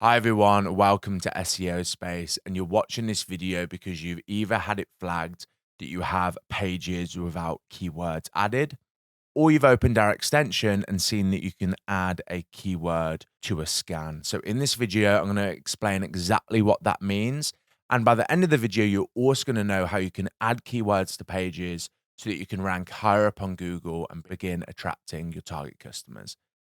Hi everyone, welcome to SEOSpace, and you're watching this video because you've either had it flagged that you have pages without keywords added, or you've opened our extension and seen that you can add a keyword to a scan. So in this video, I'm going to explain exactly what that means. And by the end of the video, you're also going to know how you can add keywords to pages so that you can rank higher up on Google and begin attracting your target customers.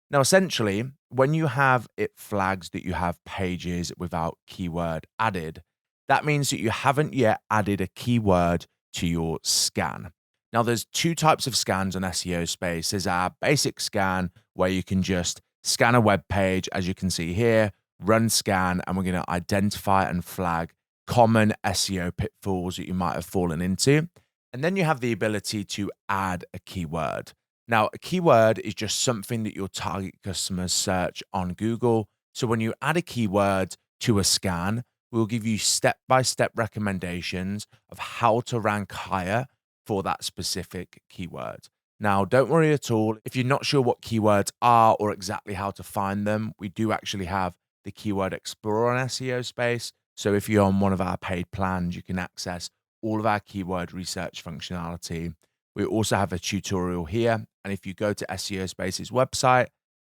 Now, essentially, when you have it flagged that you have pages without keyword added, that means that you haven't yet added a keyword to your scan. Now, there's two types of scans on SEO Space. There's our basic scan where you can just scan a web page, as you can see here, run scan, and we're going to identify and flag common SEO pitfalls that you might have fallen into. And then you have the ability to add a keyword. Now, a keyword is just something that your target customers search on Google. So when you add a keyword to a scan, we'll give you step-by-step recommendations of how to rank higher for that specific keyword. Now, don't worry at all. If you're not sure what keywords are or exactly how to find them, we do actually have the Keyword Explorer on SEO Space. So if you're on one of our paid plans, you can access all of our keyword research functionality. We also have a tutorial here. And if you go to SEO Space's website,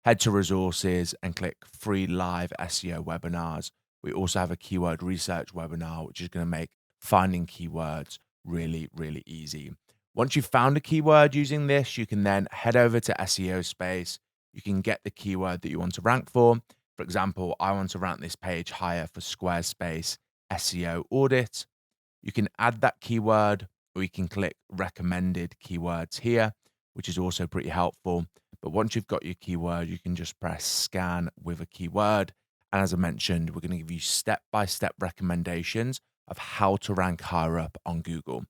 head to resources and click free live SEO webinars. We also have a keyword research webinar, which is going to make finding keywords really, really easy. Once you've found a keyword using this, you can then head over to SEO Space. You can get the keyword that you want to rank for. For example, I want to rank this page higher for Squarespace SEO audit. You can add that keyword, or you can click recommended keywords here, which is also pretty helpful. But once you've got your keyword, you can just press scan with a keyword. And as I mentioned, we're going to give you step-by-step recommendations of how to rank higher up on Google.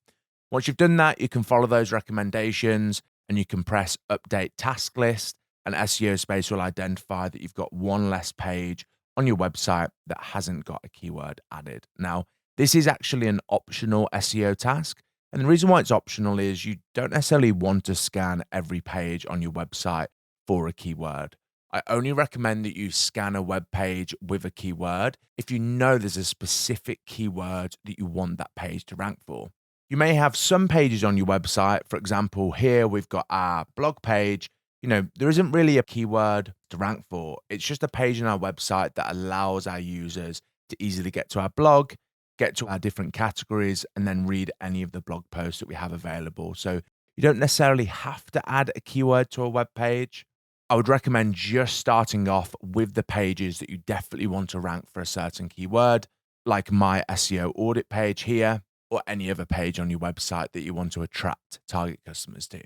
Once you've done that, you can follow those recommendations and you can press update task list, and SEO Space will identify that you've got one less page on your website that hasn't got a keyword added. Now, this is actually an optional SEO task. And the reason why it's optional is you don't necessarily want to scan every page on your website for a keyword. I only recommend that you scan a web page with a keyword if you know there's a specific keyword that you want that page to rank for. You may have some pages on your website. For example, here we've got our blog page. There isn't really a keyword to rank for. It's just a page on our website that allows our users to easily get to our blog, get to our different categories, and then read any of the blog posts that we have available. So you don't necessarily have to add a keyword to a web page. I would recommend just starting off with the pages that you definitely want to rank for a certain keyword, like my SEO audit page here, or any other page on your website that you want to attract target customers to.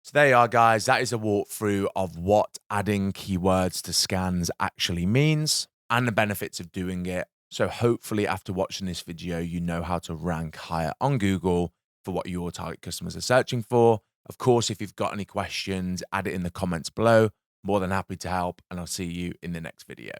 So there you are, guys. That is a walkthrough of what adding keywords to scans actually means and the benefits of doing it. So hopefully after watching this video, you know how to rank higher on Google for what your target customers are searching for. Of course, if you've got any questions, add it in the comments below. More than happy to help, and I'll see you in the next video.